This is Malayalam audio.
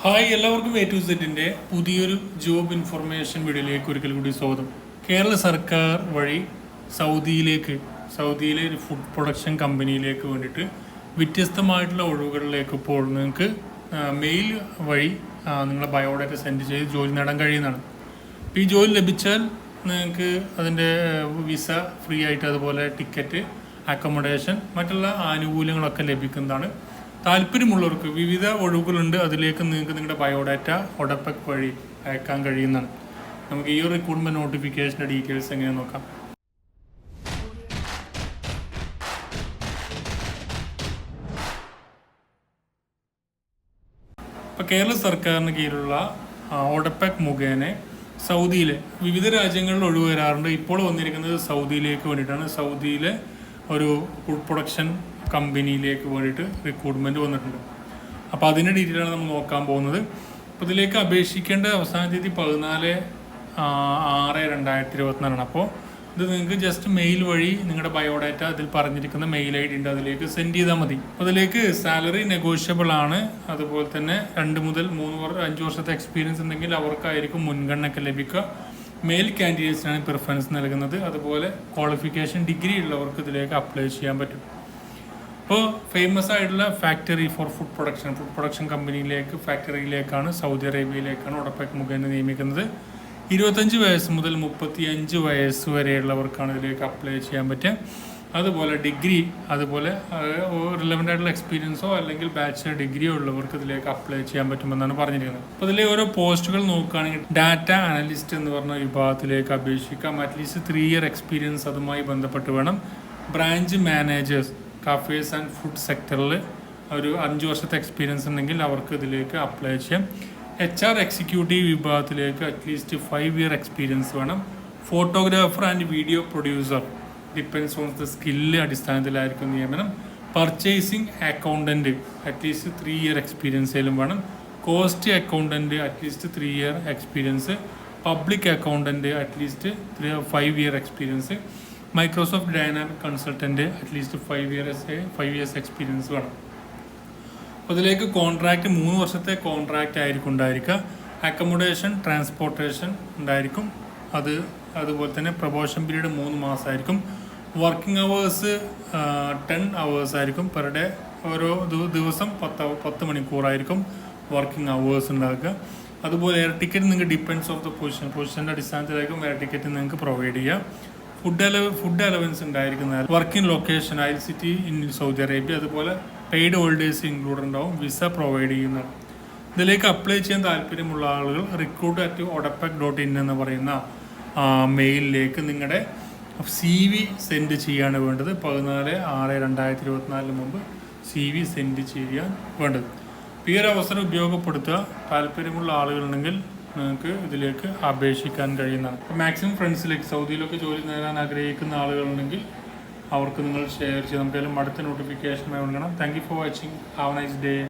ഹായ്, എല്ലാവർക്കും എ ടു സെറ്റിൻ്റെ പുതിയൊരു ജോബ് ഇൻഫർമേഷൻ വീഡിയോയിലേക്ക് ഒരിക്കൽ കൂടി സ്വാഗതം. കേരള സർക്കാർ വഴി സൗദിയിലെ ഒരു ഫുഡ് പ്രൊഡക്ഷൻ കമ്പനിയിലേക്ക് വേണ്ടിയിട്ട് വ്യത്യസ്തമായിട്ടുള്ള ഒഴിവുകളിലേക്ക് ഇപ്പോൾ നിങ്ങൾക്ക് മെയിൽ വഴി നിങ്ങളുടെ ബയോഡാറ്റ സെൻഡ് ചെയ്ത് ജോലി നേടാൻ കഴിയുന്നതാണ്. അപ്പോൾ ഈ ജോലി ലഭിച്ചാൽ നിങ്ങൾക്ക് അതിൻ്റെ വിസ ഫ്രീ ആയിട്ട്, അതുപോലെ ടിക്കറ്റ്, അക്കോമഡേഷൻ, മറ്റുള്ള ആനുകൂല്യങ്ങളൊക്കെ ലഭിക്കുന്നതാണ്. താല്പര്യമുള്ളവർക്ക് വിവിധ ഒഴിവുകളുണ്ട്. അതിലേക്ക് നിങ്ങൾക്ക് നിങ്ങളുടെ ബയോഡാറ്റ ഒഡപെക് വഴി അയക്കാൻ കഴിയുന്നതാണ്. നമുക്ക് ഈ റിക്രൂട്ട്മെന്റ് നോട്ടിഫിക്കേഷൻ്റെ ഡീറ്റെയിൽസ് എങ്ങനെ നോക്കാം. ഇപ്പോൾ കേരള സർക്കാരിന് കീഴിലുള്ള ഒഡപെക് മുഖേന സൗദിയിലെ വിവിധ രാജ്യങ്ങളിൽ ഒഴിവ് വരാറുണ്ട്. ഇപ്പോൾ വന്നിരിക്കുന്നത് സൗദിയിലേക്ക് വേണ്ടിയിട്ടാണ്. സൗദിയിലെ ഒരു ഫുഡ് പ്രൊഡക്ഷൻ കമ്പനിയിലേക്ക് വേണ്ടിയിട്ട് റിക്രൂട്ട്മെൻറ്റ് വന്നിട്ടുണ്ട്. അപ്പോൾ അതിൻ്റെ ഡീറ്റെയിലാണ് നമ്മൾ നോക്കാൻ പോകുന്നത്. അപ്പോൾ ഇതിലേക്ക് അപേക്ഷിക്കേണ്ട അവസാന തീയതി 14/6/2024. അപ്പോൾ ഇത് നിങ്ങൾക്ക് ജസ്റ്റ് മെയിൽ വഴി നിങ്ങളുടെ ബയോഡാറ്റ അതിൽ പറഞ്ഞിരിക്കുന്ന മെയിൽ ID ഉണ്ട്, അതിലേക്ക് സെൻഡ് ചെയ്താൽ മതി. അപ്പോൾ അതിലേക്ക് സാലറി നെഗോഷ്യബിൾ ആണ്. അതുപോലെ തന്നെ 2 മുതൽ 5 വർഷത്തെ എക്സ്പീരിയൻസ് ഉണ്ടെങ്കിൽ അവർക്കായിരിക്കും മുൻഗണനയൊക്കെ ലഭിക്കുക. മെയിൽ കാൻഡിഡേറ്റ്സിനാണ് പ്രിഫറൻസ് നൽകുന്നത്. അതുപോലെ ക്വാളിഫിക്കേഷൻ ഡിഗ്രി ഉള്ളവർക്ക് ഇതിലേക്ക് അപ്ലൈ ചെയ്യാൻ പറ്റും. ഇപ്പോൾ ഫേമസ് ആയിട്ടുള്ള ഫാക്ടറി ഫോർ ഫുഡ് പ്രൊഡക്ഷൻ ഫാക്ടറിയിലേക്കാണ് സൗദി അറേബ്യയിലേക്കാണ് ഒഡപെക് മുഖേന നിയമിക്കുന്നത്. 25 വയസ്സ് മുതൽ 35 വയസ്സ് വരെയുള്ളവർക്കാണ് ഇതിലേക്ക് അപ്ലൈ ചെയ്യാൻ പറ്റുക. അതുപോലെ ഡിഗ്രി, അതുപോലെ റിലവൻ്റ് ആയിട്ടുള്ള എക്സ്പീരിയൻസോ അല്ലെങ്കിൽ ബാച്ചിലർ ഡിഗ്രിയോ ഉള്ളവർക്ക് ഇതിലേക്ക് അപ്ലൈ ചെയ്യാൻ പറ്റുമെന്നാണ് പറഞ്ഞിരിക്കുന്നത്. അപ്പോൾ ഇതിലെ ഓരോ പോസ്റ്റുകൾ നോക്കുകയാണെങ്കിൽ ഡാറ്റ അനലിസ്റ്റ് എന്ന് പറഞ്ഞ വിഭാഗത്തിലേക്ക് അപേക്ഷിക്കാം. അറ്റ്ലീസ്റ്റ് 3 ഇയർ എക്സ്പീരിയൻസ് അതുമായി ബന്ധപ്പെട്ട് വേണം. Branch managers, cafes and food സെക്ടറിൽ ഒരു 5 വർഷത്തെ എക്സ്പീരിയൻസ് ഉണ്ടെങ്കിൽ അവർക്ക് ഇതിലേക്ക് അപ്ലൈ ചെയ്യാം. HR എക്സിക്യൂട്ടീവ് വിഭാഗത്തിലേക്ക് അറ്റ്ലീസ്റ്റ് 5 ഇയർ എക്സ്പീരിയൻസ് വേണം. Photographer and video producer, depends on the skill അടിസ്ഥാനത്തിലായിരിക്കും നിയമനം. പർച്ചേസിംഗ് അക്കൗണ്ടൻറ്റ് അറ്റ്ലീസ്റ്റ് 3 ഇയർ എക്സ്പീരിയൻസിലും വേണം. Cost accountant at least 3 year experience. Public accountant at least 5 year experience. Microsoft dynamic consultant at least 5 years experience വേണം. അപ്പോൾ ഇതിലേക്ക് കോൺട്രാക്റ്റ് 3 വർഷത്തെ കോൺട്രാക്റ്റ് ആയിരിക്കും ഉണ്ടായിരിക്കുക. അക്കോമഡേഷൻ, ട്രാൻസ്പോർട്ടേഷൻ ഉണ്ടായിരിക്കും. അതുപോലെ തന്നെ പ്രൊബോഷൻ പീരീഡ് 3 മാസമായിരിക്കും. വർക്കിംഗ് അവേഴ്സ് 10 അവേഴ്സ് ആയിരിക്കും പെർ ഡേ. ഓരോ ദിവസം 10 മണിക്കൂറായിരിക്കും വർക്കിംഗ് അവേഴ്സ് ഉണ്ടാക്കുക. അതുപോലെ എയർ ടിക്കറ്റ് നിങ്ങൾക്ക് ഡിപ്പെൻഡ്സ് ഓഫ് ദ പൊസിഷൻ്റെ അടിസ്ഥാനത്തിലായിരിക്കും എയർ ടിക്കറ്റ് നിങ്ങൾക്ക് പ്രൊവൈഡ് ചെയ്യുക. ഫുഡ് അലവൻസ് ഉണ്ടായിരിക്കുന്നതാണ്. Working location Hail city in Saudi Arabia. അതുപോലെ പെയ്ഡ് ഹോളിഡേയ്സ് ഇൻക്ലൂഡ് ഉണ്ടാവും. വിസ പ്രൊവൈഡ് ചെയ്യുന്നതാണ്. ഇതിലേക്ക് അപ്ലൈ ചെയ്യാൻ താല്പര്യമുള്ള ആളുകൾ recruit@odapec.in എന്ന് പറയുന്ന മെയിലിലേക്ക് നിങ്ങളുടെ CV സെൻഡ് ചെയ്യാണ് വേണ്ടത്. 14/6/2024 മുമ്പ് CV സെൻഡ് ചെയ്യാൻ വേണ്ടത്. ഈ ഒരു അവസരം ഉപയോഗപ്പെടുത്തുക. താല്പര്യമുള്ള ആളുകളുണ്ടെങ്കിൽ നിങ്ങൾക്ക് ഇതിലേക്ക് അപേക്ഷിക്കാൻ കഴിയുന്നതാണ്. മാക്സിമം ഫ്രണ്ട്സിലേക്ക് സൗദിയിലൊക്കെ ജോലി നേടാൻ ആഗ്രഹിക്കുന്ന ആളുകളുണ്ടെങ്കിൽ അവർക്ക് നിങ്ങൾ ഷെയർ ചെയ്ത് നമുക്കെല്ലാം അടുത്ത നോട്ടിഫിക്കേഷൻ വേണം. Thank you for watching. Have A nice day.